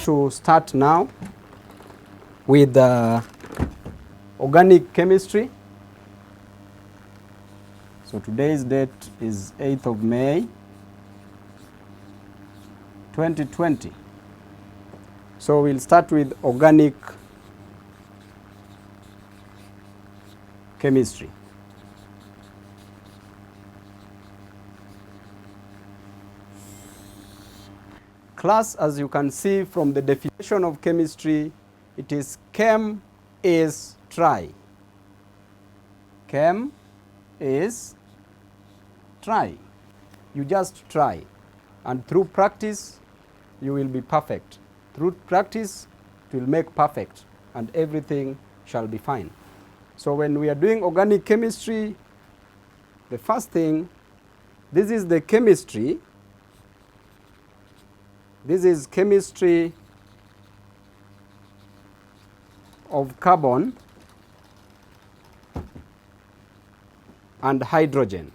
to start now with organic chemistry. So today's date is 8th of May 2020. So we'll start with organic chemistry. Class, as you can see from the definition of chemistry, it is chem is try. Chem is try. You just try, and through practice you will be perfect. Through practice it will make perfect, and everything shall be fine. So when we are doing organic chemistry, the first thing, this is the chemistry. This is chemistry of carbon and hydrogen,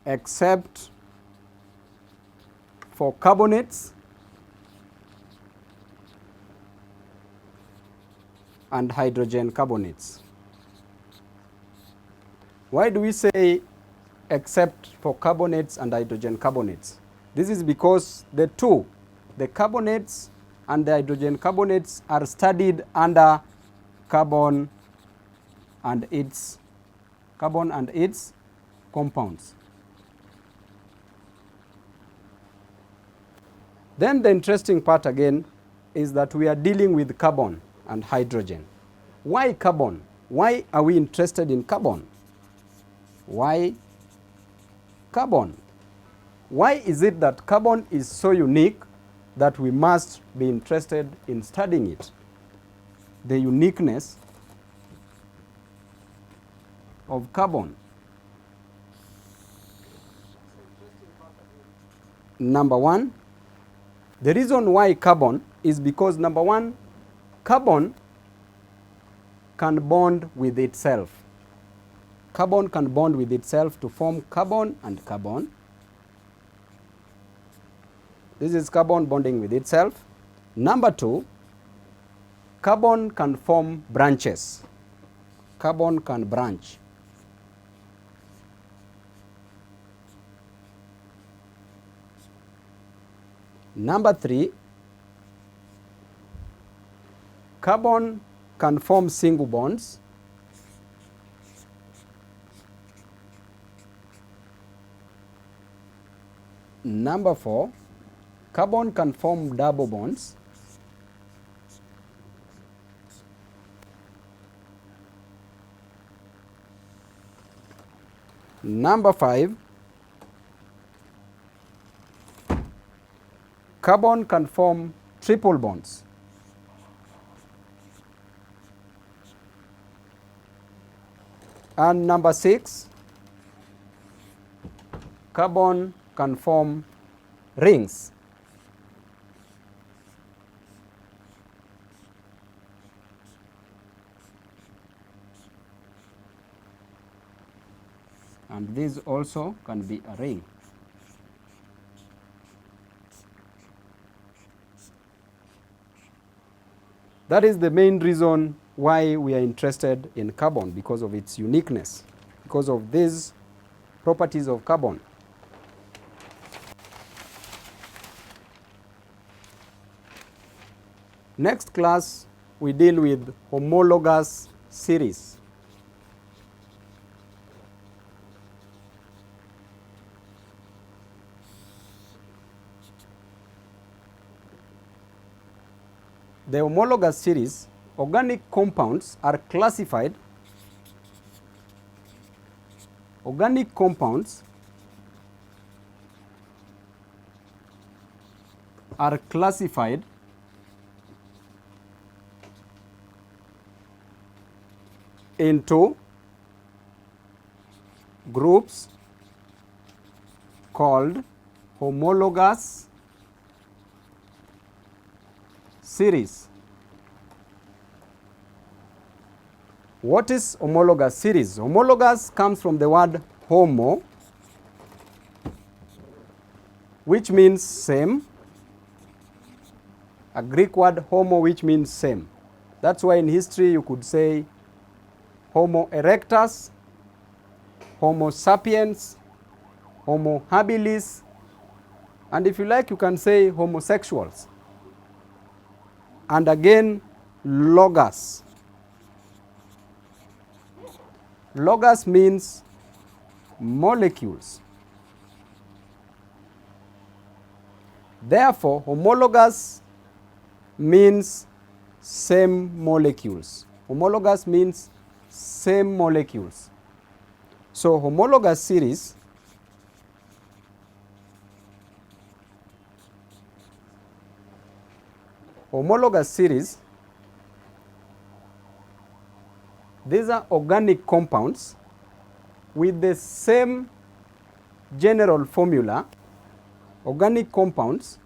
except for carbonates and hydrogen carbonates. Why do we say except for carbonates and hydrogen carbonates? This is because the two, the carbonates and the hydrogen carbonates, are studied under carbon and its compounds. Then the interesting part again is that we are dealing with carbon and hydrogen. Why carbon? Why are we interested in carbon? Why carbon? Why is it that carbon is so unique that we must be interested in studying it? The uniqueness of carbon. Number one, the reason why carbon is because, number one, carbon can bond with itself. Carbon can bond with itself to form carbon and carbon. This is carbon bonding with itself. Number two, carbon can form branches. Carbon can branch. Number three, carbon can form single bonds. Number four, carbon can form double bonds. Number five, carbon can form triple bonds. And number six, carbon can form rings. And this also can be a ring. That is the main reason why we are interested in carbon, because of its uniqueness, because of these properties of carbon. Next class, we deal with homologous series. The homologous series, organic compounds are classified. Organic compounds are classified into groups called homologous series. What is homologous series? Homologous comes from the word homo, which means same. A Greek word homo, which means same. That's why in history you could say Homo erectus, Homo sapiens, Homo habilis, and if you like you can say homosexuals. And again, logos. Logos means molecules. Therefore, homologous means same molecules. Homologous means same molecules. So homologous series these are organic compounds with the same general formula. Organic compounds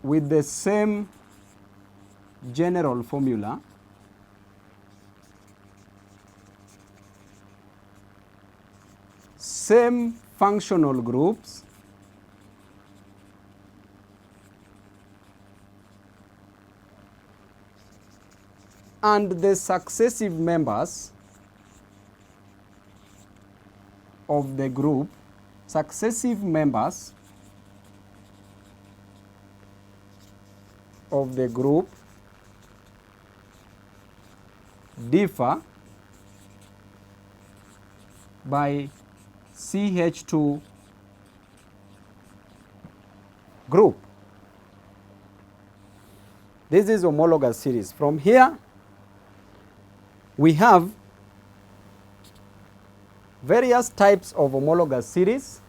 with the same general formula, same functional groups, and the successive members of the group, differ by CH2 group. This is homologous series. From here, we have various types of homologous series.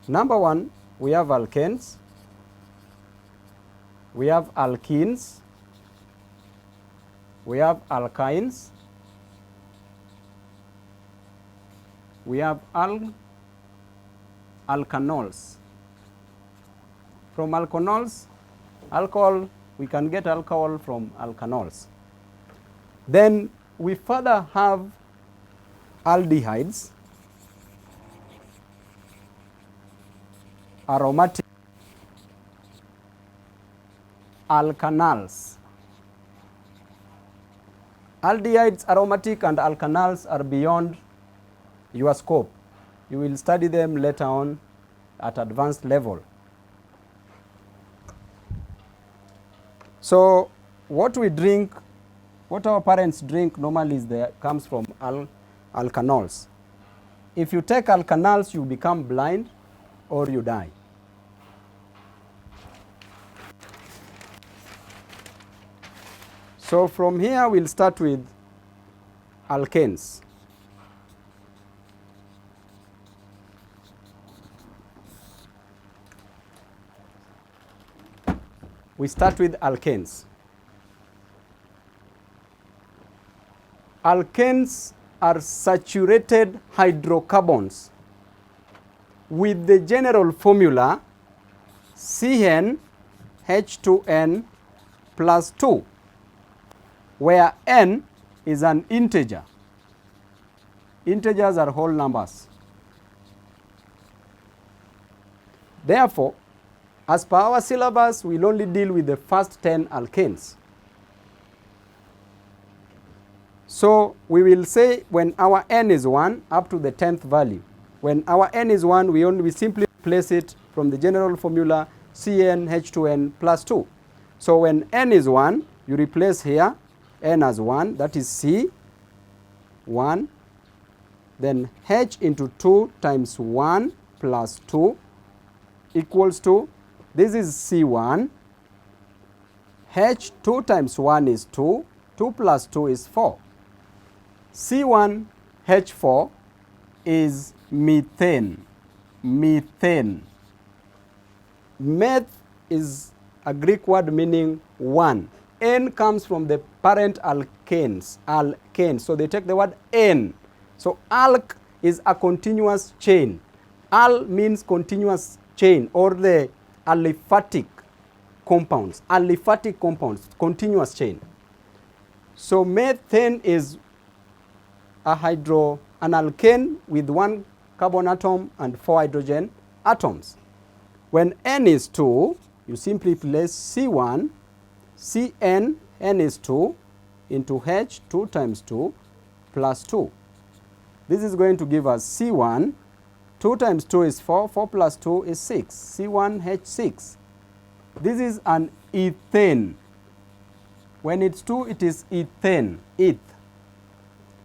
Number one, we have alkanes, we have alkenes, we have alkynes, we have alkanols. From alkanols, alcohol, we can get alcohol from alkanols. Then we further have aldehydes, aromatic, alkanals. Aldehydes, aromatic, and alkanals are beyond your scope. You will study them later on at advanced level. So what we drink, what our parents drink normally comes from alkanols. If you take alkanals, you become blind or you die. So from here we'll start with alkanes. We start with alkanes. Alkanes are saturated hydrocarbons with the general formula CnH2n plus 2, where n is an integer. Integers are whole numbers. Therefore, as per our syllabus, we'll only deal with the first 10 alkanes. So we will say when our n is 1 up to the 10th value. When our n is 1, we simply replace it from the general formula CnH2n plus 2. So when n is 1, you replace here n as 1, that is C, 1, then H into 2 times 1 plus 2 equals to, this is C1, H 2 times 1 is 2, 2 plus 2 is 4. C1 H4 is methane. Methane. Meth is a Greek word meaning 1. N comes from the parent alkanes, alkanes. So they take the word N. So alk is a continuous chain. Al means continuous chain, or the aliphatic compounds. Aliphatic compounds, continuous chain. So methane is an alkane with 1 carbon atom and 4 hydrogen atoms. When N is 2, you simply place C1, Cn, N is 2, into H, 2 times 2, plus 2. This is going to give us C1, 2 times 2 is 4, 4 plus 2 is 6, C1H6. This is an ethane. When it's 2, it is ethane, eth.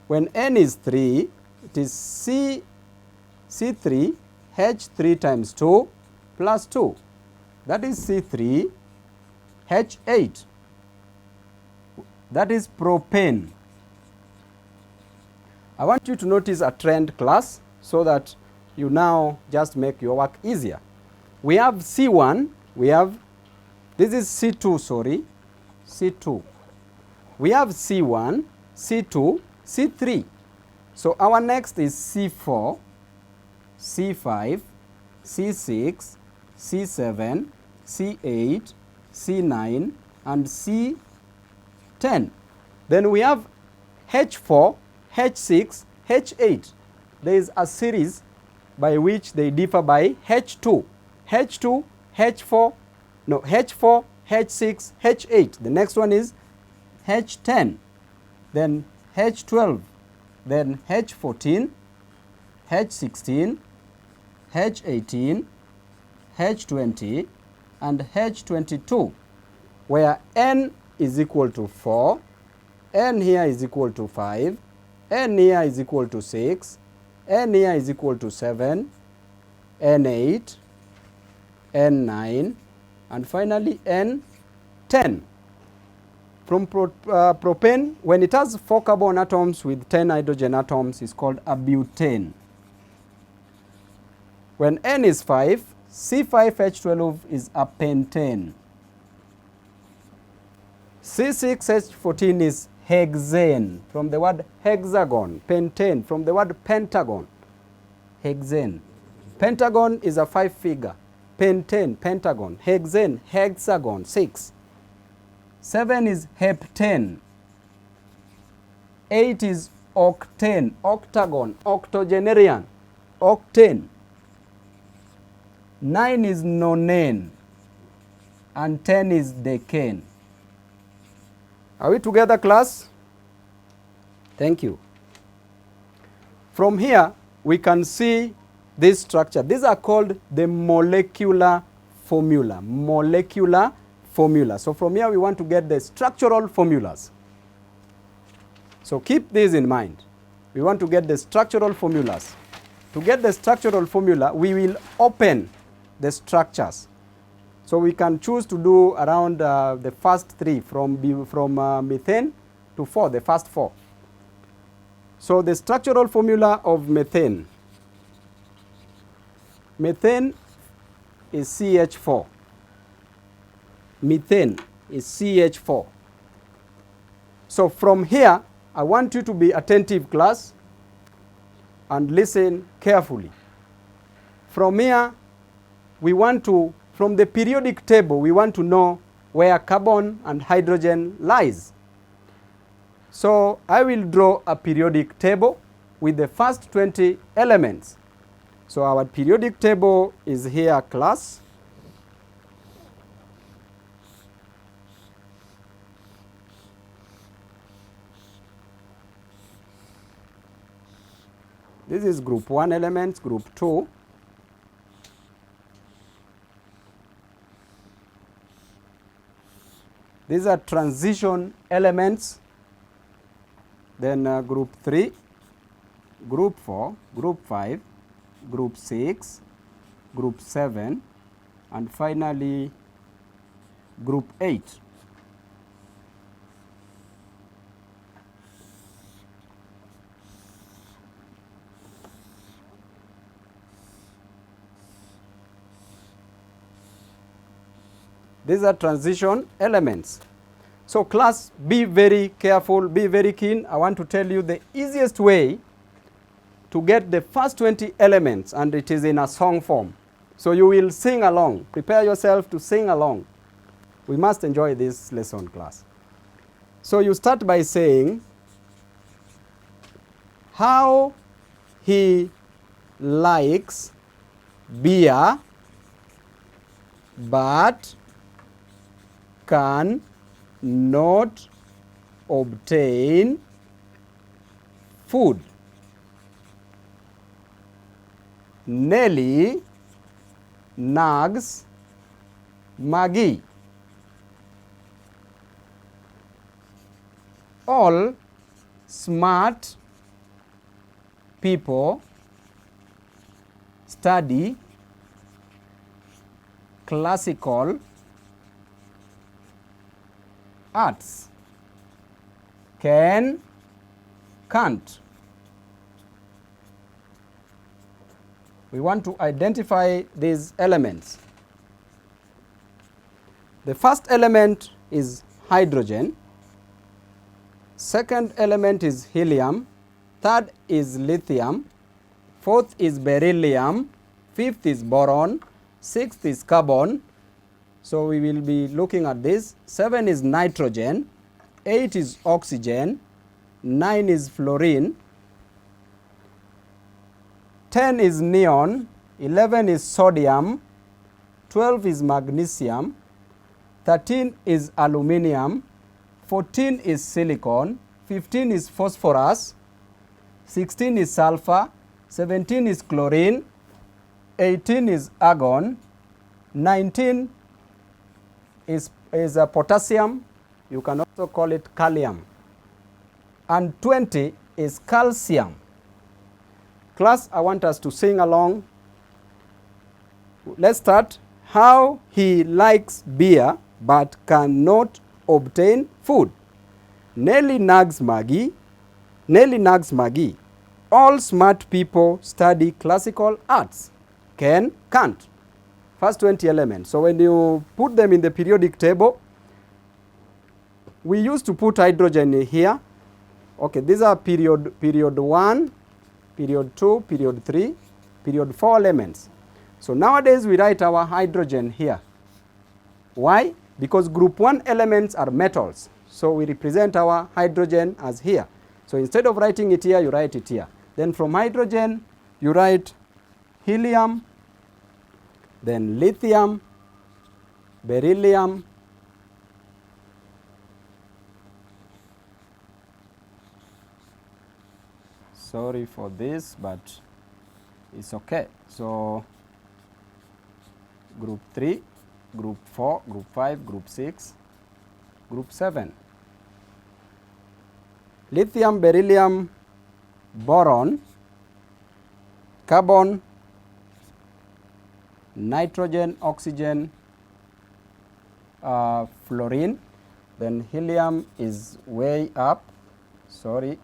When N is 3, it is C3, H3 times 2 plus 2. That is C3, H8. That is propane. I want you to notice a trend, class, so that you now just make your work easier. We have C1, this is C2, sorry, C2. We have C1, C2, C3. So our next is C4, C5, C6, C7, C8, C9, and C10. Then we have H4, H6, H8. There is a series by which they differ by H2. H2, H4, no, H4, H6, H8. The next one is H10, then H12, then H14, H16, H18, H20, and H22, where N is equal to 4, N here is equal to 5, N here is equal to 6, N here is equal to 7, N8, N9, and finally N10. From propane, when it has 4 carbon atoms with 10 hydrogen atoms, is called a butane. When N is 5, C5H12 is a pentane. C6H14 is hexane, from the word hexagon. Pentane, from the word pentagon. Hexane. Pentagon is a 5-figure. Pentane, pentagon. Hexane, hexagon, 6. 7 is heptane. 8 is octane, octagon, octogenarian, octane. 9 is nonane, and 10 is decane. Are we together, class? Thank you. From here, we can see this structure. These are called the molecular formula. Molecular formula. So from here, we want to get the structural formulas. So keep this in mind. We want to get the structural formulas. To get the structural formula, we will open the structures. So we can choose to do around the first 3 from methane to 4, the first 4. So the structural formula of methane. Methane is CH4. Methane is CH4. So from here, I want you to be attentive, class, and listen carefully. From here, we want to, from the periodic table, we want to know where carbon and hydrogen lies. So I will draw a periodic table with the first 20 elements. So our periodic table is here, class. This is group 1 elements, group 2. These are transition elements. Then group 3, group 4, group 5, group 6, group 7, and finally group 8. These are transition elements. So class, be very careful, be very keen. I want to tell you the easiest way to get the first 20 elements, and it is in a song form. So you will sing along. Prepare yourself to sing along. We must enjoy this lesson, class. So you start by saying how he likes beer but can not obtain food. Nelly nags Maggie. All smart people study classical arts. Can, can't. We want to identify these elements. The first element is hydrogen. Second element is helium. Third is lithium. Fourth is beryllium. Fifth is boron. Sixth is carbon. So we will be looking at this. 7 is nitrogen. 8 is oxygen. 9 is fluorine. 10 is neon. 11 is sodium. 12 is magnesium. 13 is aluminium. 14 is silicon. 15 is phosphorus. 16 is sulfur. 17 is chlorine. 18 is argon. 19 is potassium. You can also call it kalium. And 20 is calcium. Class, I want us to sing along. Let's start. How he likes beer but cannot obtain food. Nelly nags Maggie. Nelly nags Maggie. All smart people study classical arts. Can, can't. First 20 elements. So when you put them in the periodic table, we used to put hydrogen here. Okay, these are period 1, period 2, period 3, period 4 elements. So nowadays we write our hydrogen here. Why? Because group 1 elements are metals. So we represent our hydrogen as here. So instead of writing it here, you write it here. Then from hydrogen, you write helium, then lithium, beryllium, sorry for this, but it's okay. So group 3, group 4, group 5, group 6, group 7. Lithium, beryllium, boron, carbon, nitrogen, oxygen, fluorine. Then helium is way up. Sorry,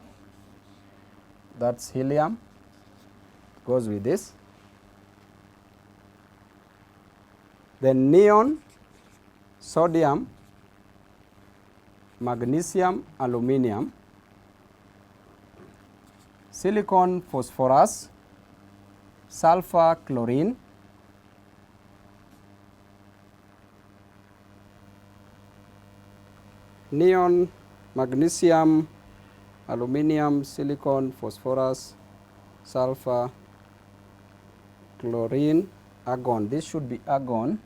that's helium. Goes with this. Then neon, sodium, magnesium, aluminium, silicon, phosphorus, sulfur, chlorine, neon, magnesium, aluminium, silicon, phosphorus, sulfur, chlorine, argon. This should be argon,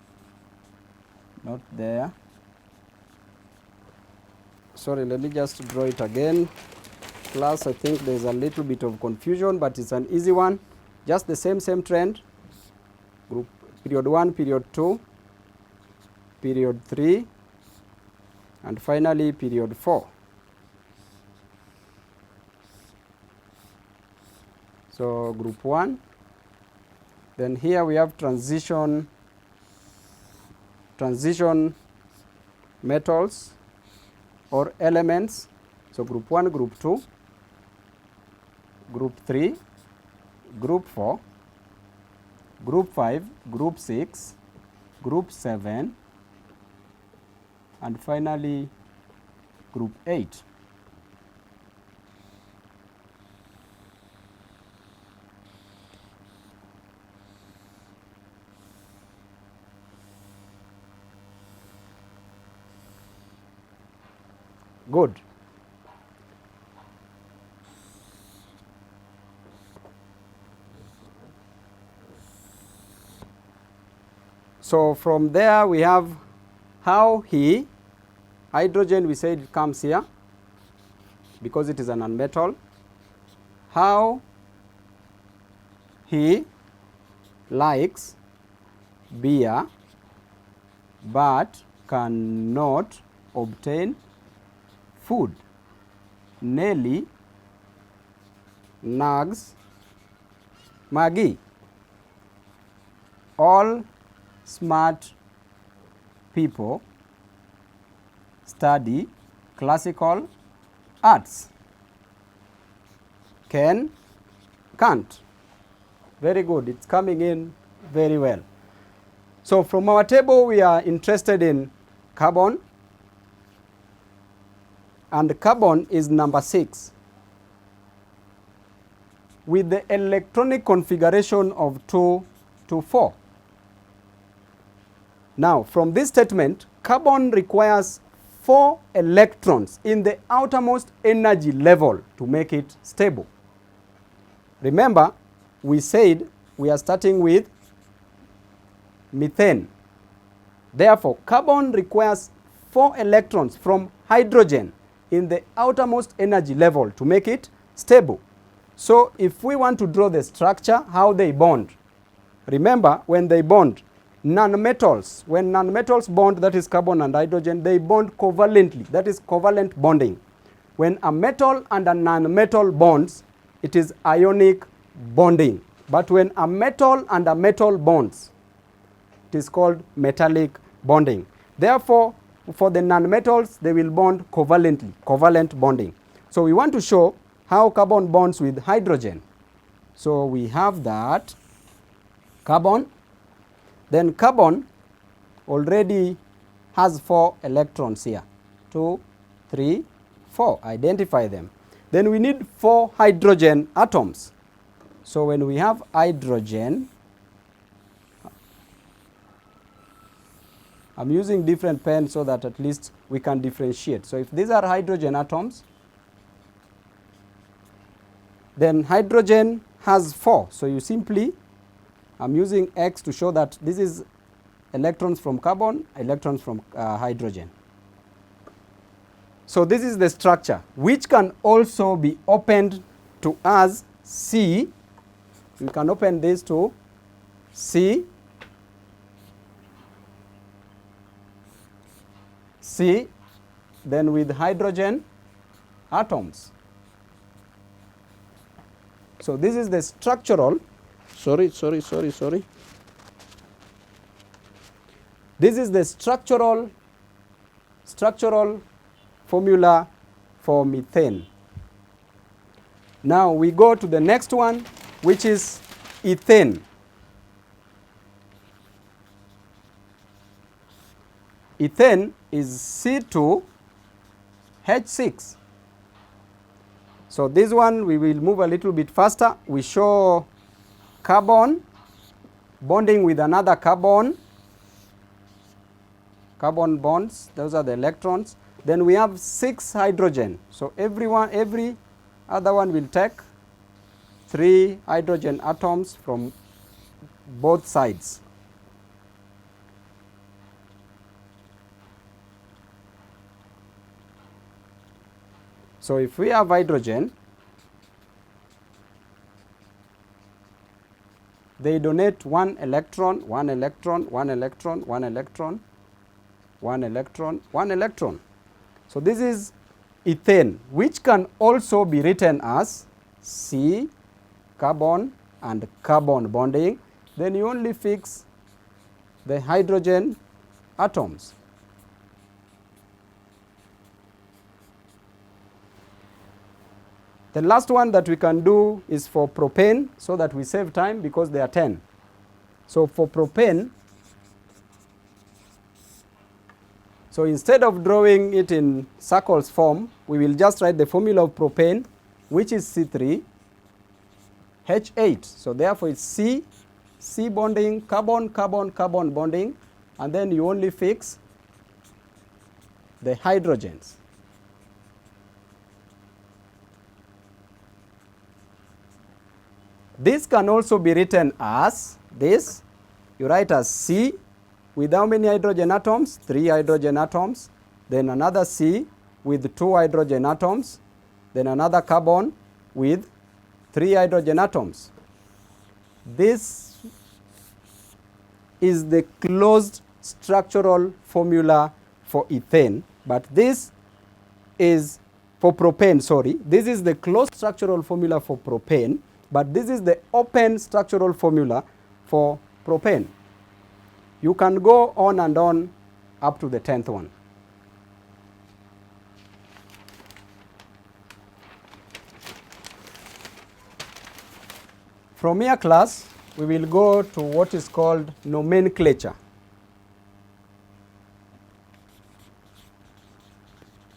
not there. Sorry, let me just draw it again. Class, I think there's a little bit of confusion, but it's an easy one. Just the same trend. Group period 1, period 2, period 3, and finally period 4. So group 1. Then here we have transition metals or elements. So group 1, group 2, group 3, group 4, group 5, group 6, group 7, and finally group 8. Good. So from there we have how hydrogen we said it comes here because it is a nonmetal. How he likes beer but cannot obtain food. Nelly nags Maggie. All smart people study classical arts. Ken can't. Very good. It's coming in very well. So from our table, we are interested in carbon. And carbon is number 6. With the electronic configuration of 2 to 4. Now, from this statement, carbon requires 4 electrons in the outermost energy level to make it stable. Remember, we said we are starting with methane. Therefore, carbon requires 4 electrons from hydrogen in the outermost energy level to make it stable. So, if we want to draw the structure, how they bond. Remember, when they bond, nonmetals, when nonmetals bond, that is carbon and hydrogen, they bond covalently, that is covalent bonding. When a metal and a nonmetal bonds, it is ionic bonding. But when a metal and a metal bonds, it is called metallic bonding. Therefore, for the nonmetals, they will bond covalently, covalent bonding. So we want to show how carbon bonds with hydrogen. So we have that carbon. Then carbon already has 4 electrons here. 2, 3, 4. Identify them. Then we need 4 hydrogen atoms. So when we have hydrogen, I'm using different pens so that at least we can differentiate. So if these are hydrogen atoms, then hydrogen has 4. So you simply, I'm using X to show that this is electrons from carbon, electrons from hydrogen. So this is the structure, which can also be opened to as C. We can open this to C, C, then with hydrogen atoms. So this is the structural, This is the structural formula for methane. Now we go to the next one, which is ethane. Ethane is C2H6. So this one we will move a little bit faster. We show carbon bonding with another carbon, carbon bonds, those are the electrons. Then we have 6 hydrogen. So every other one will take 3 hydrogen atoms from both sides. So if we have hydrogen, they donate 1 electron, 1 electron, 1 electron, 1 electron, 1 electron, 1 electron. So this is ethane, which can also be written as C, carbon and carbon bonding. Then you only fix the hydrogen atoms. The last one that we can do is for propane, so that we save time because they are 10. So for propane, so instead of drawing it in circles form, we will just write the formula of propane, which is C3H8. So therefore it's C bonding, carbon, carbon, carbon bonding, and then you only fix the hydrogens. This can also be written as this. You write as C with how many hydrogen atoms? 3 hydrogen atoms. Then another C with 2 hydrogen atoms. Then another carbon with 3 hydrogen atoms. This is the closed structural formula for ethane, but this is for propane, sorry. This is the closed structural formula for propane, but this is the open structural formula for propane. You can go on and on up to the 10th one. From here, class, we will go to what is called nomenclature.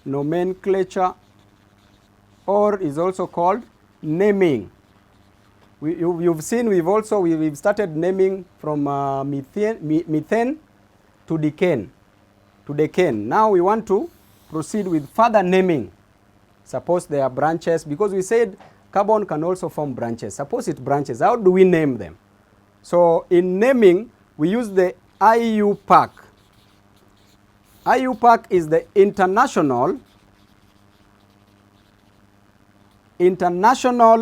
Nomenclature, or is also called naming. You've seen we've started naming from methane to decane. Now we want to proceed with further naming. Suppose there are branches, because we said carbon can also form branches. Suppose it branches. How do we name them? So in naming, we use the IUPAC. IUPAC is the International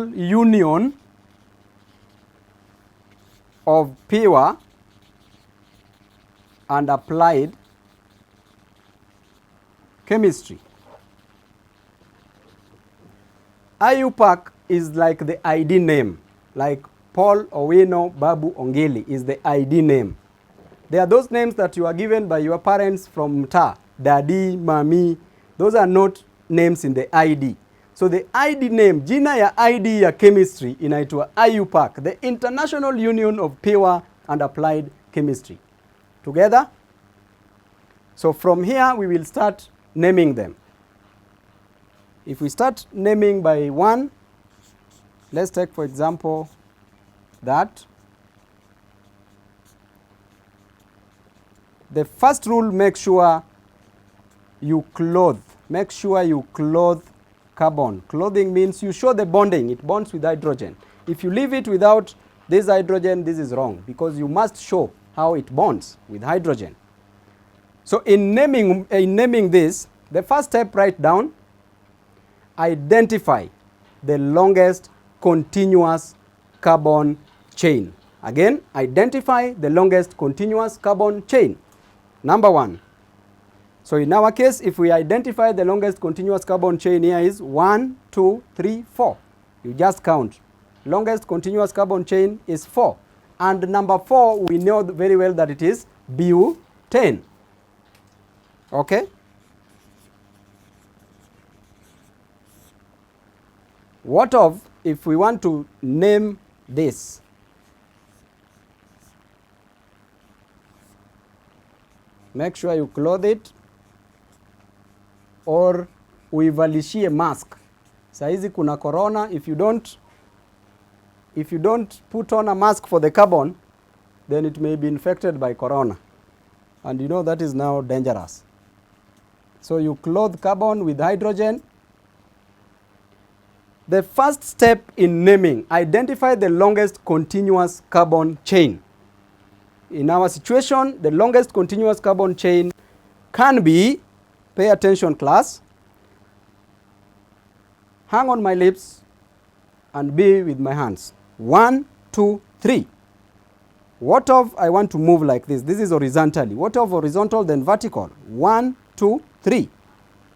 Union of Pure and Applied Chemistry. IUPAC is like the ID name, like Paul Owino Babu Ongeli is the ID name. They are those names that you are given by your parents from mtaa, daddy, mami. Those are not names in the ID. So the ID name, jina ya ID ya chemistry inaitwa IUPAC, the International Union of Pure and Applied Chemistry. Together? So from here we will start naming them. If we start naming by one, let's take for example that. The first rule, make sure you clothe. Make sure you clothe carbon. Clothing means you show the bonding. It bonds with hydrogen. If you leave it without this hydrogen, this is wrong, because you must show how it bonds with hydrogen. So in naming this, the first step, write down, identify the longest continuous carbon chain. Again, identify the longest continuous carbon chain. Number one. So in our case, if we identify the longest continuous carbon chain, here is 1, 2, 3, 4. You just count. Longest continuous carbon chain is 4. And number 4, we know very well that it is butane. Okay? What of if we want to name this? Make sure you clothe it, or uivalishie mask. Saizi kuna corona. If you don't put on a mask for the carbon, then it may be infected by corona. And you know that is now dangerous. So you clothe carbon with hydrogen. The first step in naming, identify the longest continuous carbon chain. In our situation, the longest continuous carbon chain can be, pay attention class, hang on my lips and be with my hands. 1, 2, 3. What of I want to move like this? This is horizontally. What of horizontal then vertical? 1, 2, 3.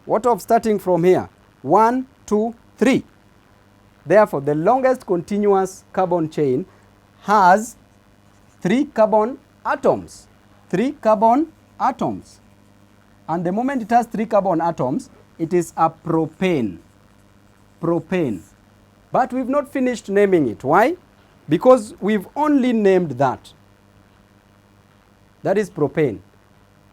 What of starting from here? 1, 2, 3. Therefore, the longest continuous carbon chain has 3 carbon atoms. 3 carbon atoms. And the moment it has 3 carbon atoms, it is a propane. Propane. But we've not finished naming it. Why? Because we've only named that. That is propane.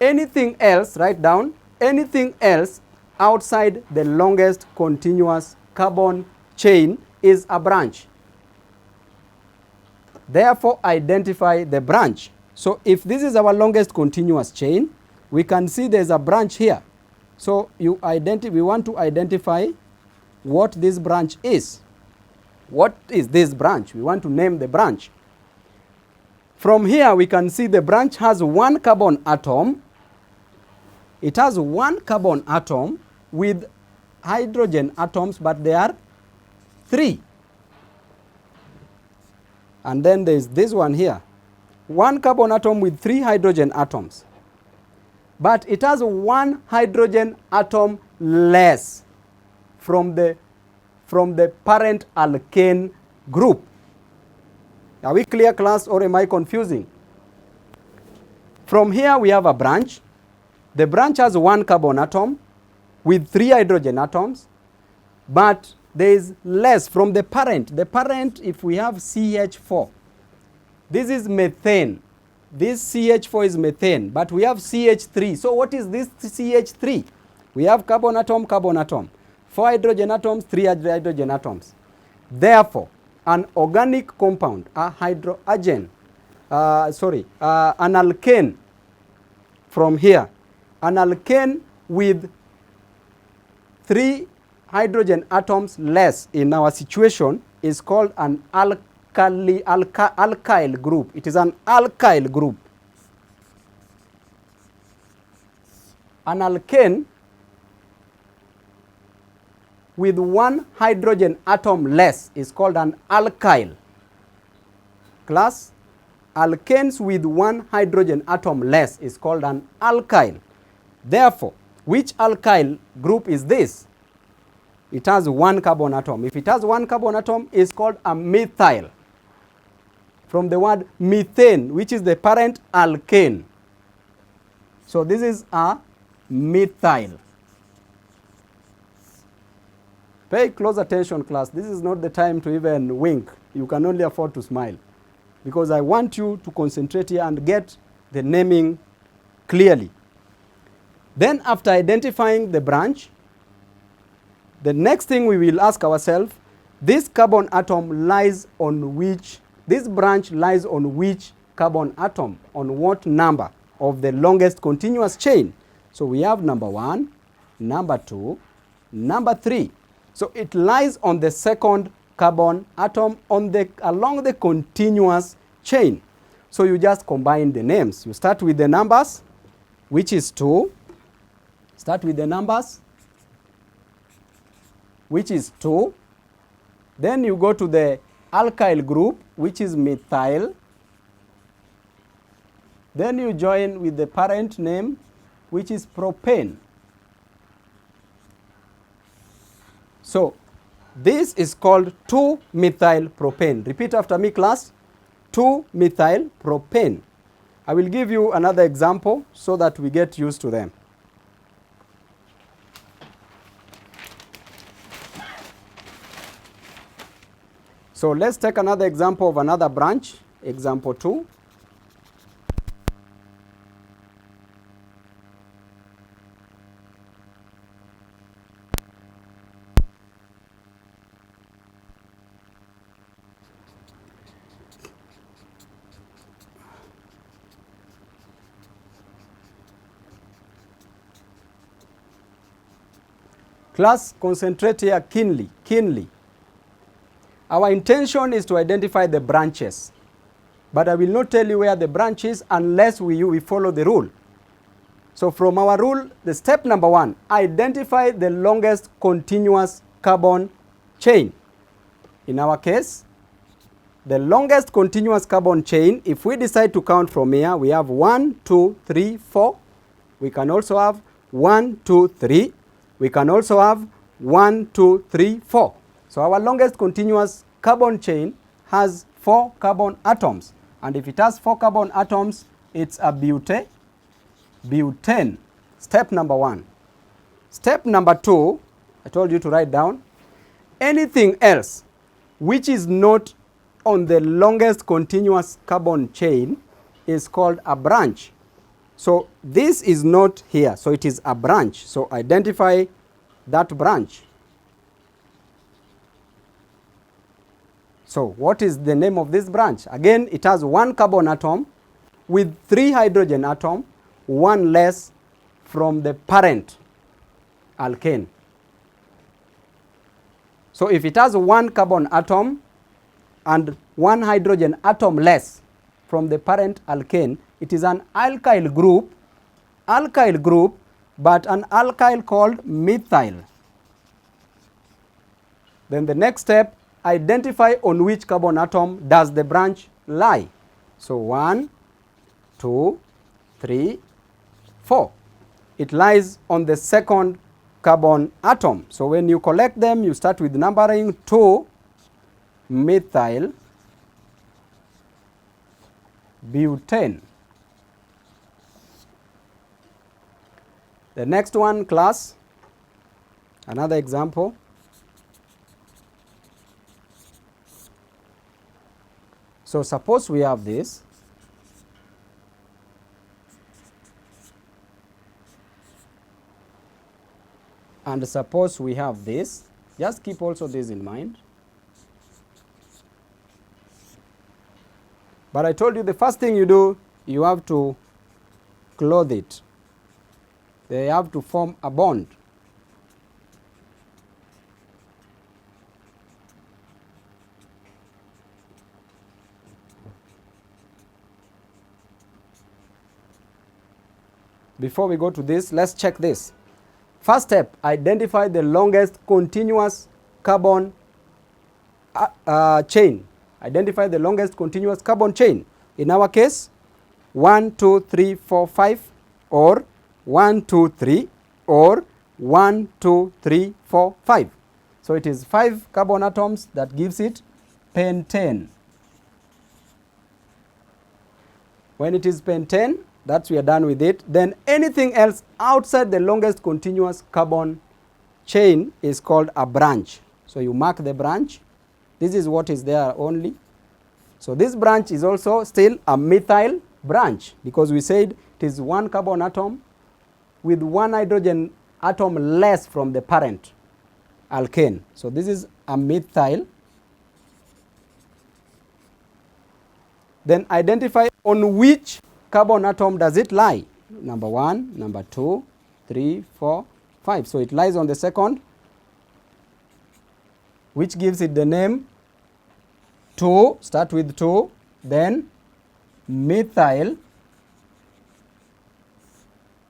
Anything else, write down, anything else outside the longest continuous carbon chain is a branch. Therefore, identify the branch. So if this is our longest continuous chain, we can see there's a branch here. So we want to identify what this branch is. What is this branch? We want to name the branch. From here, we can see the branch has one carbon atom. It has one carbon atom with hydrogen atoms, but there are 3. And then there's this one here. One carbon atom with 3 hydrogen atoms. But it has 1 hydrogen atom less from the parent alkane group. Are we clear, class, or am I confusing? From here we have a branch. The branch has 1 carbon atom with 3 hydrogen atoms, but there is less from the parent. The parent, if we have CH4, this is methane. This CH4 is methane, but we have CH3. So what is this CH3? We have carbon atom, 4 hydrogen atoms, 3 hydrogen atoms. Therefore, an organic compound, an alkane from here, an alkane with 3 hydrogen atoms less in our situation is called an alkyl group. It is an alkyl group. An alkane with 1 hydrogen atom less is called an alkyl. Class, alkanes with 1 hydrogen atom less is called an alkyl. Therefore, which alkyl group is this? It has 1 carbon atom. If it has 1 carbon atom, it's called a methyl. From the word methane, which is the parent alkane. So this is a methyl. Pay close attention, class. This is not the time to even wink. You can only afford to smile, because I want you to concentrate here and get the naming clearly. Then after identifying the branch, the next thing we will ask ourselves, this carbon atom lies on which, this branch lies on which carbon atom, on what number of the longest continuous chain? So we have number 1, number 2, number 3. So it lies on the second carbon atom along the continuous chain. So you just combine the names. You start with the numbers, which is 2. Start with the numbers, which is 2. Then you go to the alkyl group, which is methyl. Then you join with the parent name, which is propane. So this is called 2-methyl propane. Repeat after me, class. 2-methyl propane. I will give you another example so that we get used to them. So let's take another example of another branch. Example 2. Class, concentrate here keenly. Our intention is to identify the branches, but I will not tell you where the branch is unless we follow the rule. So from our rule, the step number 1, identify the longest continuous carbon chain. In our case, the longest continuous carbon chain, if we decide to count from here, we have 1, 2, 3, 4. We can also have 1, 2, 3. We can also have 1, 2, 3, 4. So our longest continuous carbon chain has 4 carbon atoms. And if it has 4 carbon atoms, it's a butane. Step number 1. Step number 2, I told you to write down. Anything else which is not on the longest continuous carbon chain is called a branch. So this is not here, so it is a branch. So identify that branch. So what is the name of this branch? Again, it has 1 carbon atom with 3 hydrogen atom, 1 less from the parent alkane. So if it has one carbon atom and one hydrogen atom less from the parent alkane, it is an alkyl group, but an alkyl called methyl. Then the next step, identify on which carbon atom does the branch lie. So 1, 2, 3, 4. It lies on the second carbon atom. So when you collect them, you start with numbering 2 methyl butane. The next one, class, another example. So suppose we have this. And suppose we have this. Just keep also this in mind. But I told you the first thing you do, you have to clothe it. They have to form a bond. Before we go to this, let's check this. First step, identify the longest continuous carbon chain. Identify the longest continuous carbon chain. In our case, 1, 2, 3, 4, 5, or 1, 2, 3, or 1, 2, 3, 4, 5. So it is 5 carbon atoms that gives it pentane. When it is pentane, that's we are done with it. Then anything else outside the longest continuous carbon chain is called a branch. So you mark the branch. This is what is there only. So this branch is also still a methyl branch because we said it is one carbon atom with one hydrogen atom less from the parent alkane. So this is a methyl. Then identify on which carbon atom does it lie. Number 1, number 2, 3, 4, 5. So it lies on the second, which gives it the name 2, start with 2, then methyl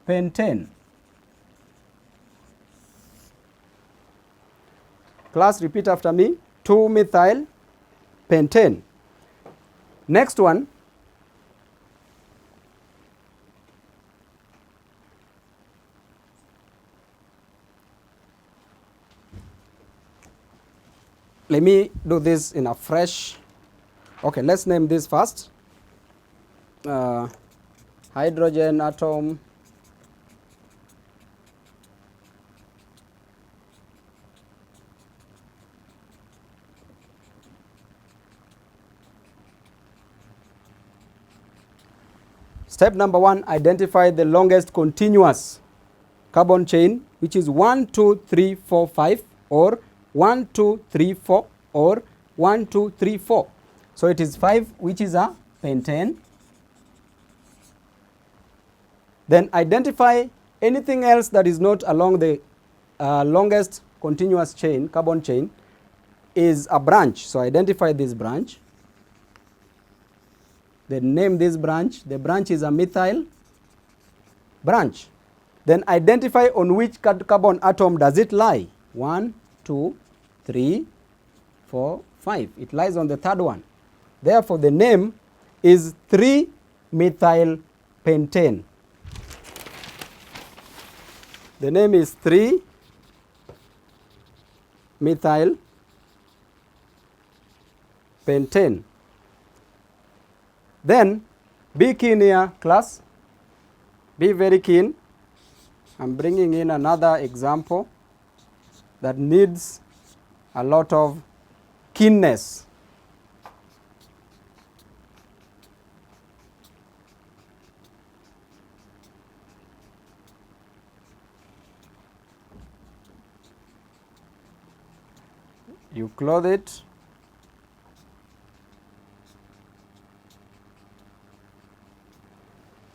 pentane. Class, repeat after me. 2 methyl pentane. Next one. Let me do this in a fresh. Okay, let's name this first. Hydrogen atom Step number 1, identify the longest continuous carbon chain, which is 1, 2, 3, 4, 5, or 1, 2, 3, 4, or 1, 2, 3, 4. So it is 5, which is a pentane. Then identify anything else that is not along the longest continuous chain, carbon chain, is a branch. So identify this branch. Then name this branch. The branch is a methyl branch. Then identify on which carbon atom does it lie. 1, 2, 3, 4, 5. It lies on the third one. Therefore, the name is 3-methyl pentane. The name is 3-methyl pentane. Then, be keen here, class. Be very keen. I'm bringing in another example that needs a lot of keenness. You clothe it.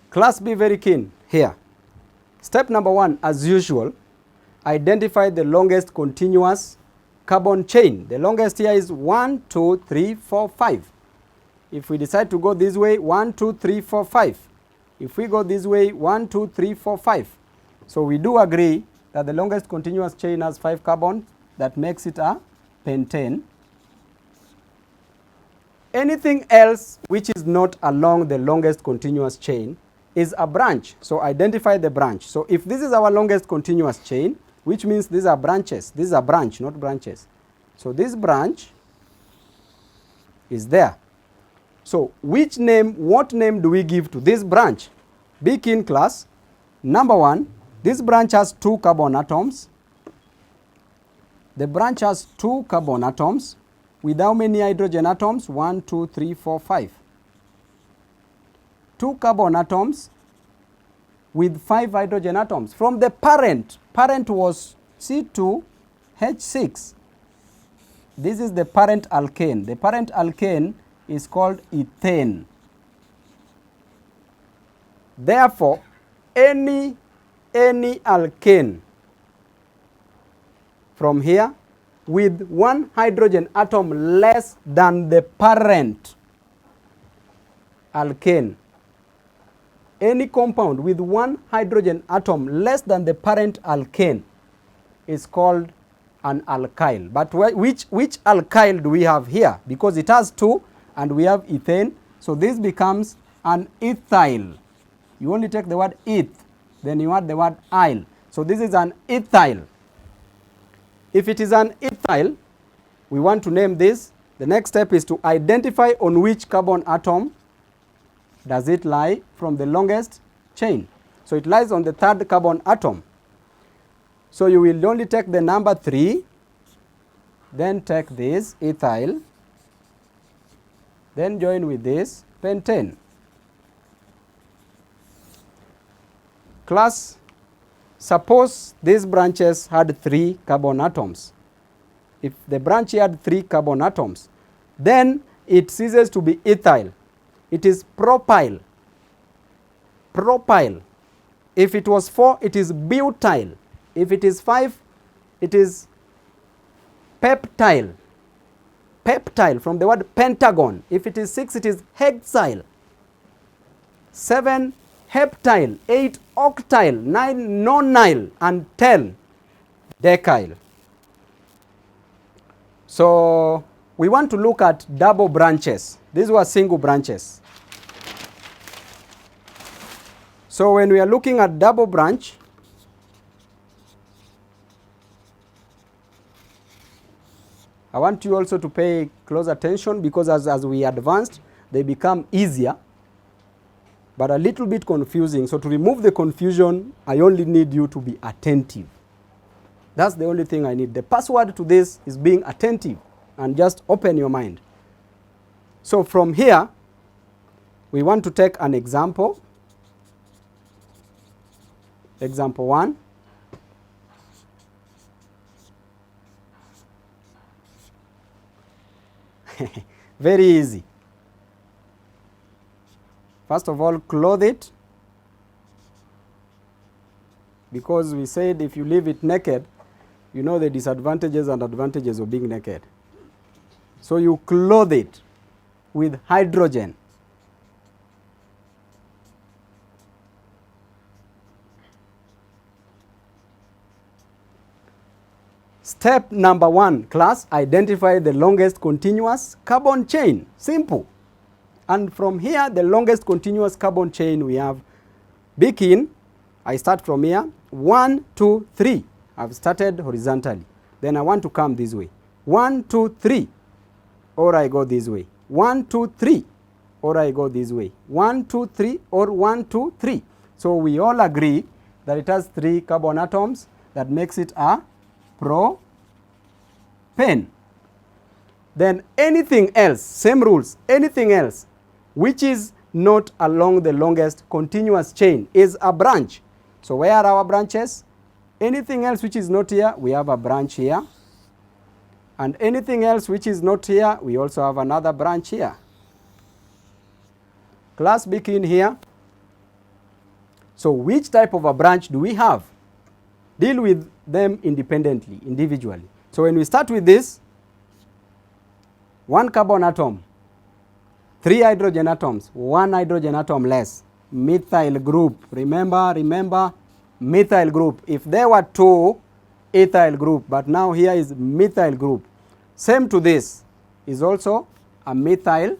Class, be very keen here. Step number 1, as usual, identify the longest continuous carbon chain. The longest here is 1, 2, 3, 4, 5. If we decide to go this way, 1, 2, 3, 4, 5. If we go this way, 1, 2, 3, 4, 5. So we do agree that the longest continuous chain has 5 carbons. That makes it a pentane. Anything else which is not along the longest continuous chain is a branch. So identify the branch. So if this is our longest continuous chain, which means these are branches. This is a branch, not branches. So this branch is there. So what name do we give to this branch? Be keen, class. Number 1, this branch has 2 carbon atoms. The branch has 2 carbon atoms with how many hydrogen atoms? 1, 2, 3, 4, 5. 2 carbon atoms with 5 hydrogen atoms. From the parent was C2H6. This is the parent alkane. The parent alkane is called ethane. Therefore, any alkane from here with 1 hydrogen atom less than the parent alkane, any compound with 1 hydrogen atom less than the parent alkane is called an alkyl. But which alkyl do we have here? Because it has 2 and we have ethane, so this becomes an ethyl. You only take the word eth, then you add the word yl. So this is an ethyl. If it is an ethyl, we want to name this. The next step is to identify on which carbon atom does it lie from the longest chain. So it lies on the 3rd carbon atom. So you will only take the number 3, then take this ethyl, then join with this pentane. Class, suppose these branches had 3 carbon atoms. If the branch had 3 carbon atoms, then it ceases to be ethyl. It is propyl. Propyl. If it was 4, it is butyl. If it is 5, it is peptyl. Peptyl from the word pentagon. If it is 6, it is hexyl. 7, heptyl. 8, octyl. 9, nonyl. And 10, decyl. So we want to look at double branches. These were single branches. So when we are looking at double branch, I want you also to pay close attention, because as we advanced, they become easier, but a little bit confusing. So to remove the confusion, I only need you to be attentive. That's the only thing I need. The password to this is being attentive, and just open your mind. So from here, we want to take an example. Example 1. Very easy. First of all, clothe it, because we said if you leave it naked, you know the disadvantages and advantages of being naked. So you clothe it with hydrogen. Step number 1, class, identify the longest continuous carbon chain. Simple. And from here, the longest continuous carbon chain we have, be keen, I start from here, 1, 2, 3. I've started horizontally. Then I want to come this way. 1, 2, 3. Or I go this way. 1, 2, 3. Or I go this way. 1, 2, 3. Or 1, 2, 3. So we all agree that it has 3 carbon atoms. That makes it a propane. Then anything else, same rules, anything else which is not along the longest continuous chain is a branch. So where are our branches? Anything else which is not here, we have a branch here. And anything else which is not here, we also have another branch here. Class, be keen here. So which type of a branch do we have? Deal with them independently, individually. So when we start with this, 1 carbon atom, 3 hydrogen atoms, 1 hydrogen atom less, methyl group. Remember, methyl group. If there were 2, ethyl group, but now here is methyl group. Same to this, is also a methyl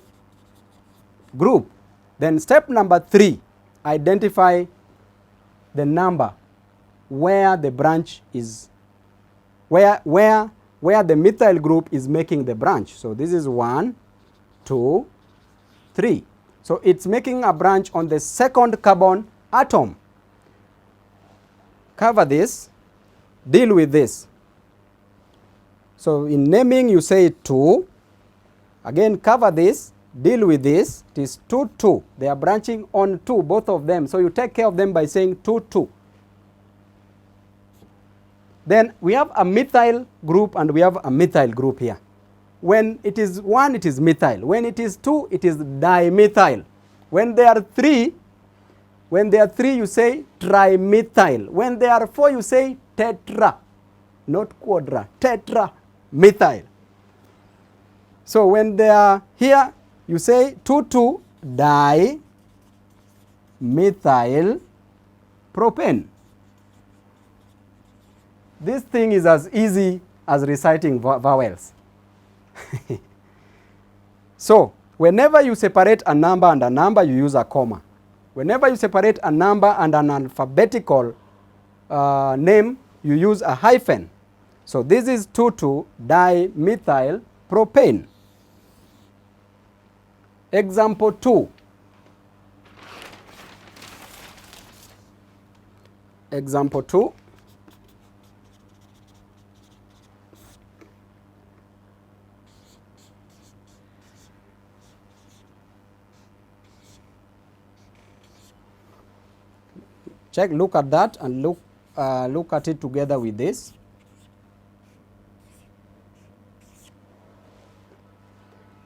group. Then step number 3, identify the number where the branch is, where the methyl group is making the branch. So this is 1, 2, 3. So it's making a branch on the second carbon atom. Cover this, deal with this. So in naming you say 2. Again cover this, deal with this. It is 2, 2. They are branching on 2, both of them. So you take care of them by saying 2, 2. Then we have a methyl group and we have a methyl group here. When it is 1, it is methyl. When it is 2, it is dimethyl. When they are 3, you say trimethyl. When they are 4, you say tetra, not quadra, tetra methyl. So when they are here, you say 2, 2 dimethyl propane. This thing is as easy as reciting vowels. So whenever you separate a number and a number, you use a comma. Whenever you separate a number and an alphabetical name, you use a hyphen. So this is 2, 2 dimethyl propane. Example 2. Example 2. Check, look at that and look at it together with this.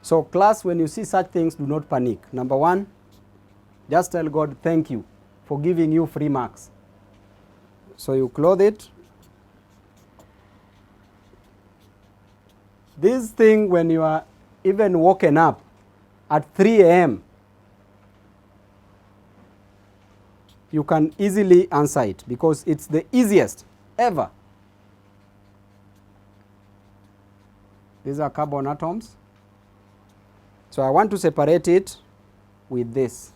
So class, when you see such things, do not panic. Number 1, just tell God thank you for giving you free marks. So you close it. This thing, when you are even woken up at 3 a.m., you can easily answer it because it's the easiest ever. These are carbon atoms. So I want to separate it with this.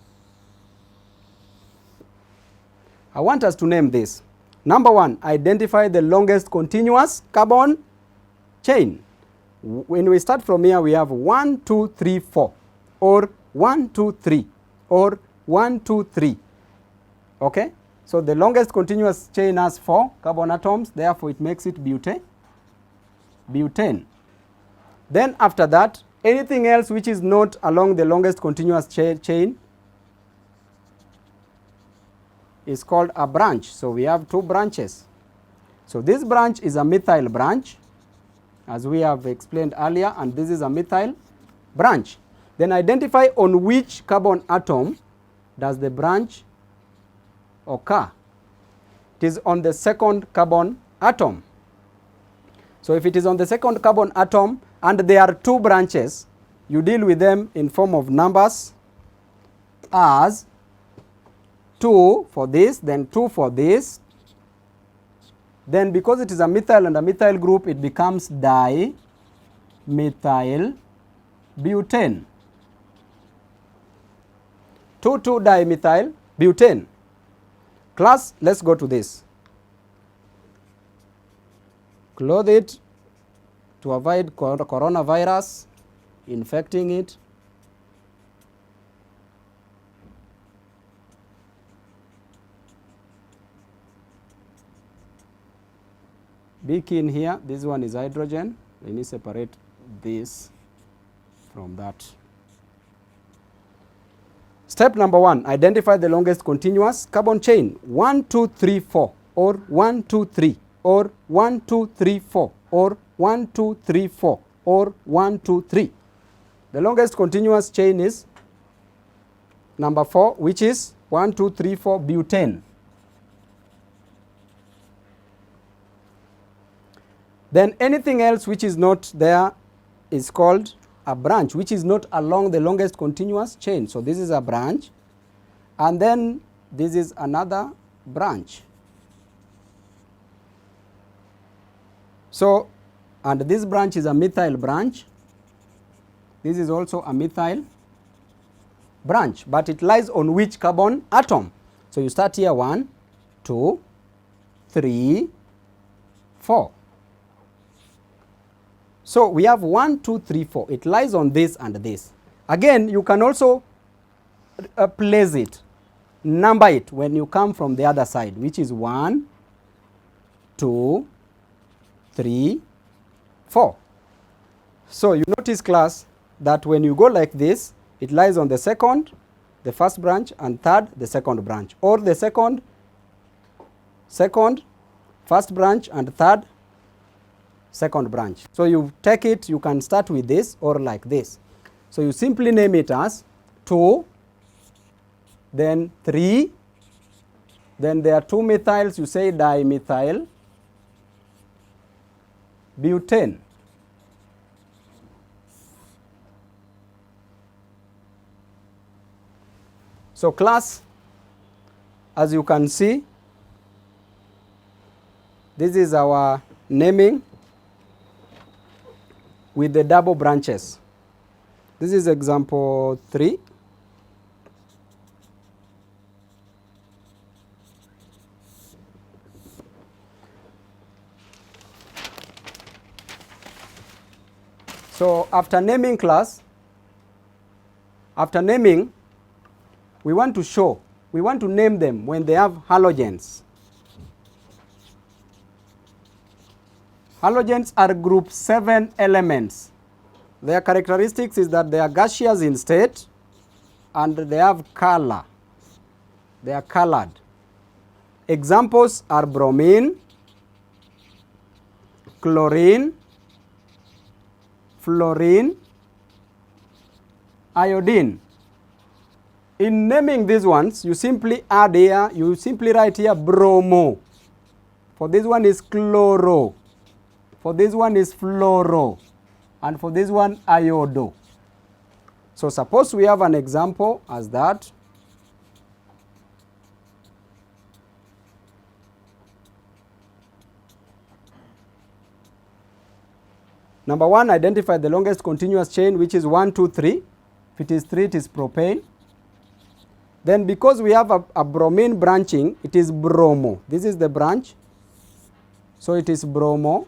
I want us to name this. Number 1, identify the longest continuous carbon chain. When we start from here, we have 1, 2, 3, 4, or 1, 2, 3, or 1, 2, 3. Okay? So the longest continuous chain has 4 carbon atoms, therefore it makes it butane. Then after that, anything else which is not along the longest continuous chain is called a branch. So we have 2 branches. So this branch is a methyl branch, as we have explained earlier, and this is a methyl branch. Then identify on which carbon atom does the branch occur. It is on the second carbon atom. So if it is on the second carbon atom and there are 2 branches, you deal with them in form of numbers as 2 for this, then 2 for this. Then because it is a methyl and a methyl group, it becomes dimethyl butane. 2, 2 dimethyl butane. Class, let's go to this. Close it to avoid coronavirus infecting it. Be keen here. This one is hydrogen. We need to separate this from that. Step number 1, identify the longest continuous carbon chain. 1, 2, 3, 4, or 1, 2, 3, or 1, 2, 3, 4, or 1, 2, 3, 4, or 1, 2, 3. The longest continuous chain is number 4, which is 1, 2, 3, 4 butane. Then anything else which is not there is called a branch, which is not along the longest continuous chain. So this is a branch, and then this is another branch. So, and this branch is a methyl branch. This is also a methyl branch, but it lies on which carbon atom? So you start here 1, 2, 3, 4. So we have 1, 2, 3, 4. It lies on this and this. Again, you can also place it, number it when you come from the other side, which is 1, 2, 3, 4. So you notice, class, that when you go like this, it lies on the second, the first branch, and third, the second branch, or the second, first branch, and third, second branch. So you take it, you can start with this or like this. So you simply name it as 2, then 3, then there are 2 methyls, you say dimethyl butane. So class, as you can see, this is our naming with the double branches. This is example 3. So after naming, class, after naming, we want to show, we want to name them when they have halogens. Halogens are group 7 elements. Their characteristics is that they are gaseous in state and they have color. They are colored. Examples are bromine, chlorine, fluorine, iodine. In naming these ones, you simply add here, you simply write here bromo. For this one is chloro. For this one is fluoro. And for this one, iodo. So suppose we have an example as that. Number 1, identify the longest continuous chain, which is 1, 2, 3. If it is 3, it is propane. Then because we have a bromine branching, it is bromo. This is the branch. So it is bromo.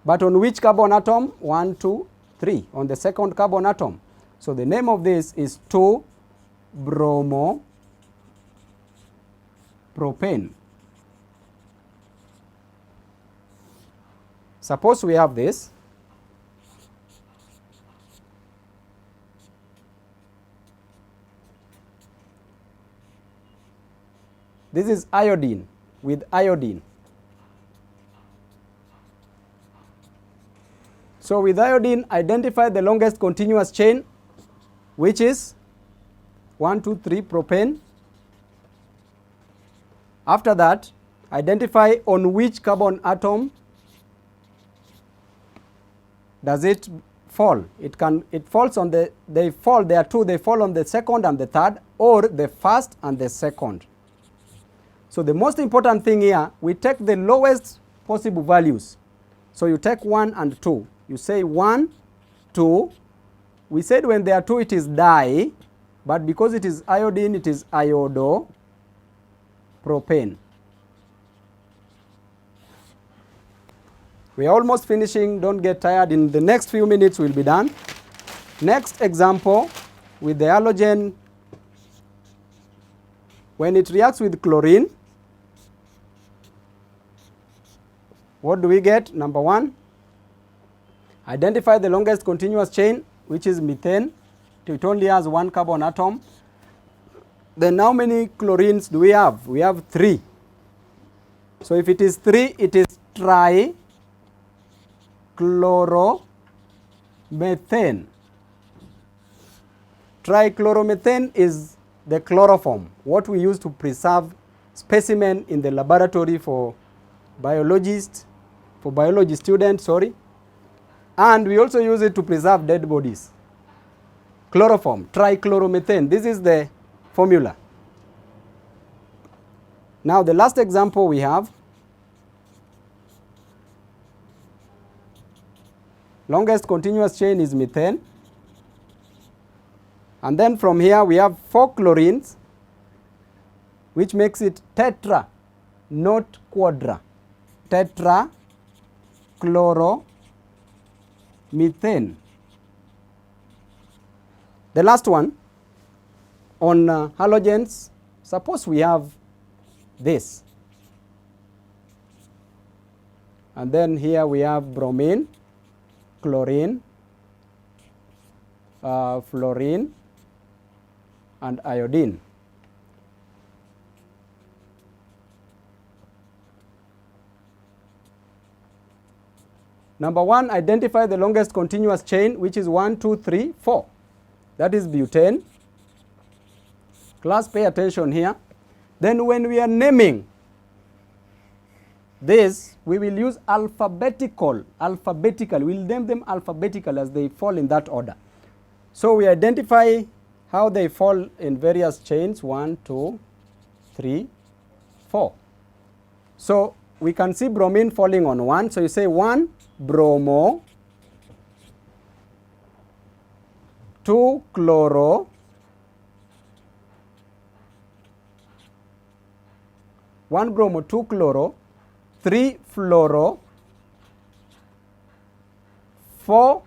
But on which carbon atom? 1, 2, 3. On the second carbon atom. So the name of this is 2-bromo propane. Suppose we have this. This is iodine with iodine. So with iodine, identify the longest continuous chain, which is 1, 2, 3 propane. After that, identify on which carbon atom does it fall. It falls on the, there are two, they fall on the second and the third, or the first and the second. So the most important thing here, we take the lowest possible values. So you take 1 and 2. You say 1, 2. We said when there are 2 it is di, but because it is iodine it is iodo propane. We are almost finishing, don't get tired. In the next few minutes we'll be done. Next example with the halogen, when it reacts with chlorine, what do we get? Number 1, identify the longest continuous chain, which is methane. It only has 1 carbon atom. Then how many chlorines do we have? We have 3. So if it is 3, it is trichloromethane. Trichloromethane is the chloroform, what we use to preserve specimen in the laboratory for biologists for biology students, sorry. And we also use it to preserve dead bodies. Chloroform, trichloromethane. This is the formula. Now the last example we have, longest continuous chain is methane. And then from here we have 4 chlorines, which makes it tetra, not quadra. Tetrachloromethane. The last one, on halogens, suppose we have this. And then here we have bromine, chlorine, fluorine, and iodine. Number 1, identify the longest continuous chain, which is 1, 2, 3, 4. That is butane. Class, pay attention here. Then when we are naming this, we will use alphabetical. We'll name them alphabetical as they fall in that order. So we identify how they fall in various chains, 1, 2, 3, 4. So we can see bromine falling on 1. So you say 1 bromo, 2 chloro, 1 bromo, 2 chloro, 3 fluoro, 4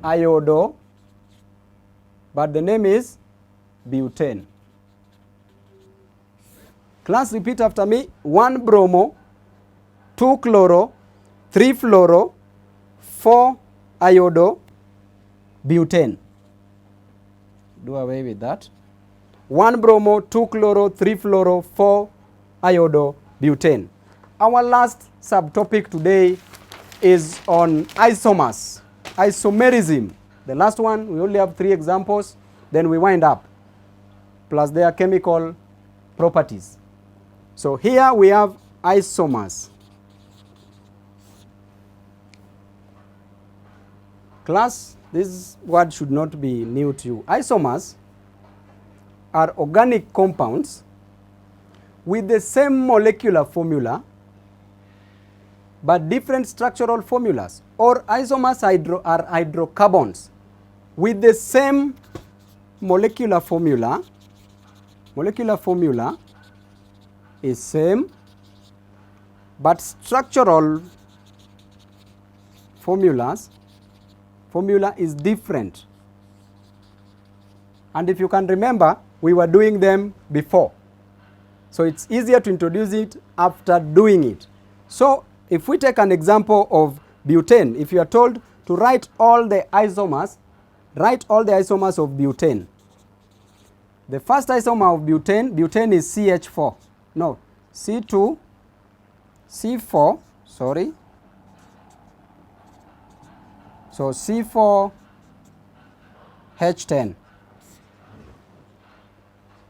iodo, but the name is butane. Class, repeat after me. 1 bromo, 2 chloro, 3 fluoro, 4 iodo, butane. Do away with that. 1 bromo, 2 chloro, 3 fluoro, 4 iodo, butane. Our last subtopic today is on isomers, isomerism. The last one, we only have 3 examples, then we wind up, plus their chemical properties. So here we have isomers. Class, this word should not be new to you. Isomers are organic compounds with the same molecular formula but different structural formulas. Or isomers are hydrocarbons with the same molecular formula. Molecular formula is same, but structural formula is different. And if you can remember, we were doing them before. So it's easier to introduce it after doing it. So if we take an example of butane, if you are told to write all the isomers, write all the isomers of butane. The first isomer of butane is CH4. No, C2, C4, sorry. So C4H10.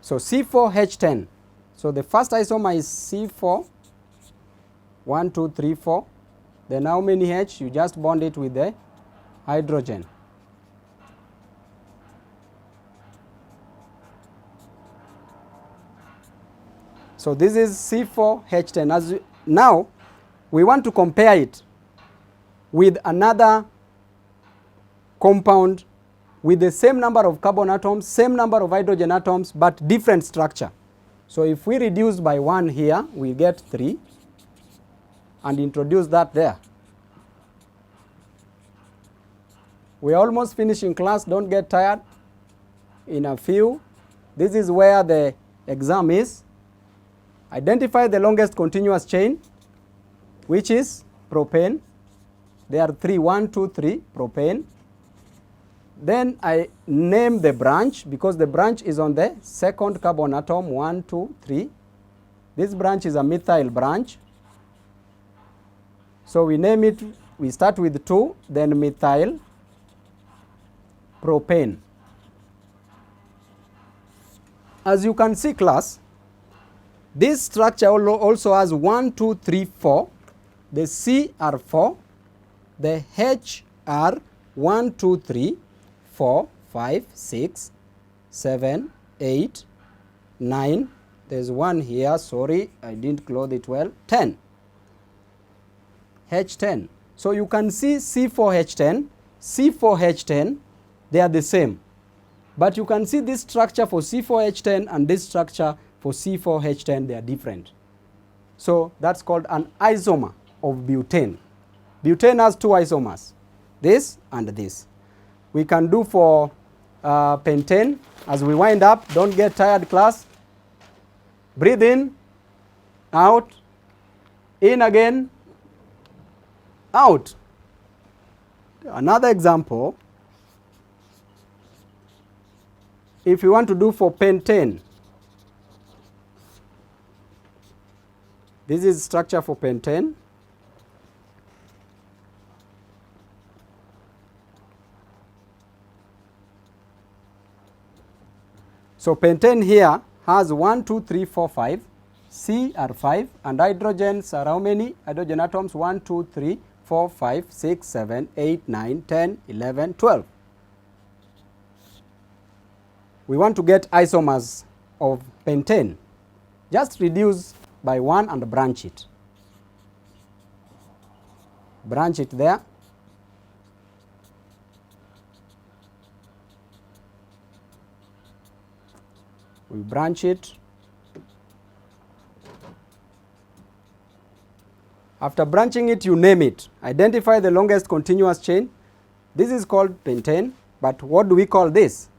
So C4H10. So the first isomer is C4, 1, 2, 3, 4. Then how many H? You just bond it with the hydrogen. So this is C4H10. Now we want to compare it with another compound with the same number of carbon atoms, same number of hydrogen atoms, but different structure. So if we reduce by 1 here, we get 3, and introduce that there. We're almost finishing class, don't get tired. In a few, this is where the exam is. Identify the longest continuous chain, which is propane. There are 3, 1, 2, 3, propane. Then I name the branch because the branch is on the second carbon atom, 1, 2, 3. This branch is a methyl branch. So we name it, we start with 2, then methyl propane. As you can see, class, this structure also has 1, 2, 3, 4. the C are 4, the H are 1, 2, 3, 4, 5, 6, 7, 8, 9, there's one here, sorry, I didn't close it well, 10. H10. So you can see C4H10, C4H10, they are the same. But you can see this structure for C4H10 and this structure for C4H10, they are different. So that's called an isomer of butane. Butane has 2 isomers, this and this. We can do for pentane. As we wind up, don't get tired, class. Breathe in, out, in again, out. Another example, if you want to do for pentane, this is structure for pentane. So pentane here has 1, 2, 3, 4, 5. C are 5, and hydrogens are how many? Hydrogen atoms 1, 2, 3, 4, 5, 6, 7, 8, 9, 10, 11, 12. We want to get isomers of pentane. Just reduce by 1 and branch it. Branch it there. We branch it. After branching it, you name it. Identify the longest continuous chain. This is called pentane, but what do we call this?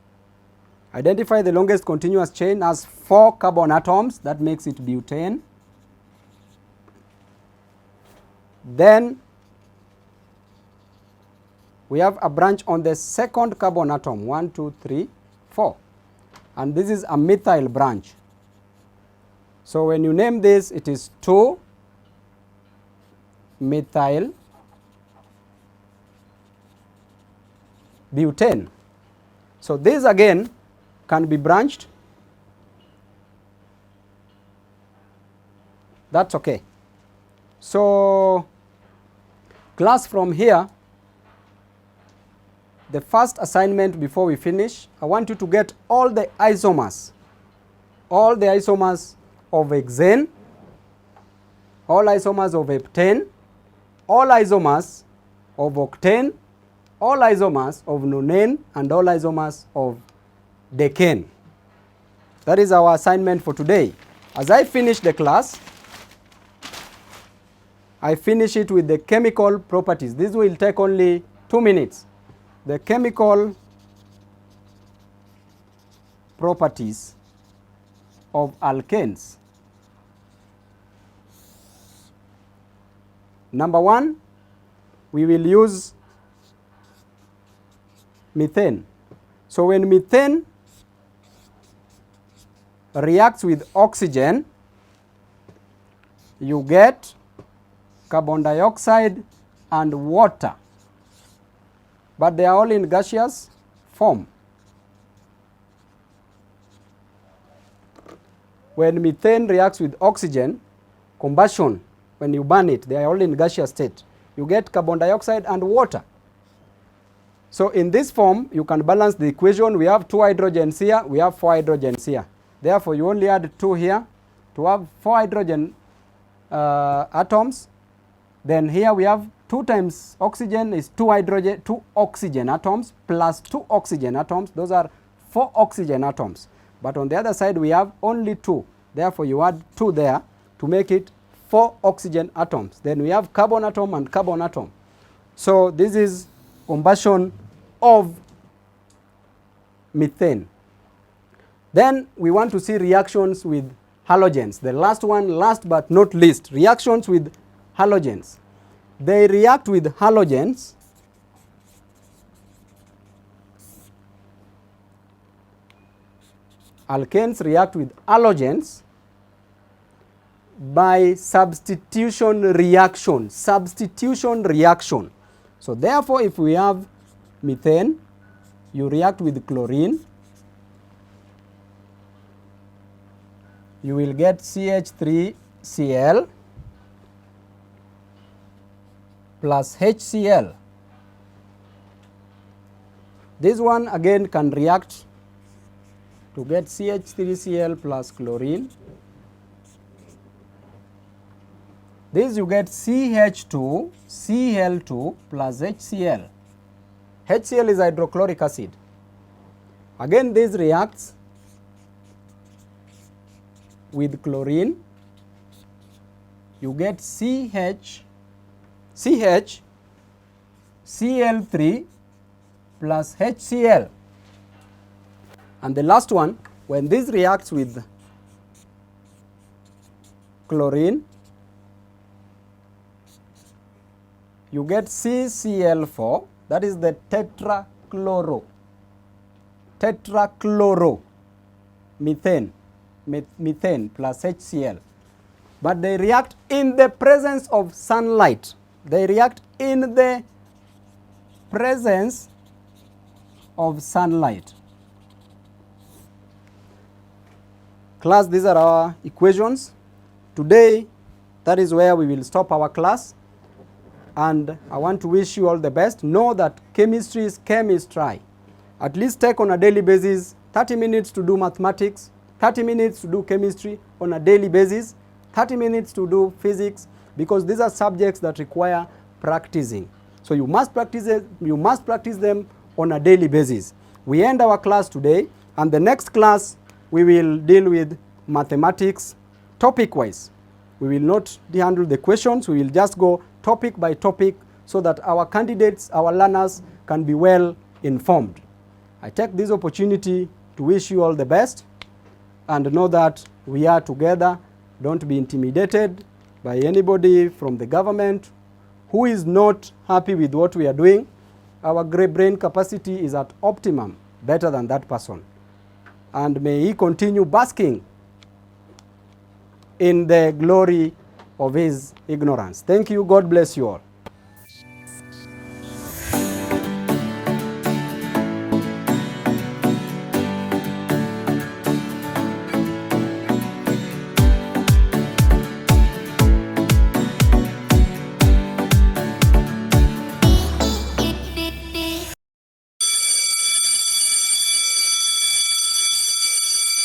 Identify the longest continuous chain as 4 carbon atoms. That makes it butane. Then we have a branch on the second carbon atom, 1, 2, 3, 4. And this is a methyl branch. So when you name this, it is 2 methyl butane. So this again can be branched. That's okay. So class, from here, the first assignment before we finish, I want you to get all the isomers of hexane, all isomers of heptane, all isomers of octane, all isomers of nonane, and all isomers of decane. That is our assignment for today. As I finish the class, I finish it with the chemical properties. This will take only 2 minutes. The chemical properties of alkanes. Number 1, we will use methane. So when methane reacts with oxygen, you get carbon dioxide and water, but they are all in gaseous form. When methane reacts with oxygen, combustion, when you burn it, they are all in gaseous state. You get carbon dioxide and water. So in this form, you can balance the equation. We have 2 hydrogens here, we have 4 hydrogens here. Therefore, you only add 2 here to have 4 hydrogen atoms. Then here we have 2 times oxygen is 2 oxygen atoms plus 2 oxygen atoms. Those are 4 oxygen atoms. But on the other side, we have only 2. Therefore, you add 2 there to make it 4 oxygen atoms. Then we have carbon atom and carbon atom. So this is combustion of methane. Then we want to see reactions with halogens. The last one, last but not least, reactions with halogens. They react with halogens alkanes react with halogens by substitution reaction. Substitution reaction. So therefore, if we have methane, you react with chlorine, you will get CH3Cl. plus HCl. This one again can react to get CH3Cl plus chlorine. This you get CH2, Cl2 plus HCl. HCl is hydrochloric acid. Again this reacts with chlorine. You get CH, Cl3 plus HCl. And the last one, when this reacts with chlorine, you get CCl4, that is the tetrachloro methane plus HCl. But they react in the presence of sunlight. They react in the presence of sunlight. Class, these are our equations. Today, that is where we will stop our class. And I want to wish you all the best. Know that chemistry is chemistry. At least take on a daily basis 30 minutes to do mathematics, 30 minutes to do chemistry on a daily basis, 30 minutes to do physics, because these are subjects that require practicing. So you must practice them on a daily basis. We end our class today, and the next class we will deal with mathematics topic-wise. We will not handle the questions, we will just go topic by topic so that our candidates, our learners can be well informed. I take this opportunity to wish you all the best and know that we are together. Don't be intimidated by anybody from the government who is not happy with what we are doing. Our brain capacity is at optimum, better than that person. And may he continue basking in the glory of his ignorance. Thank you. God bless you all.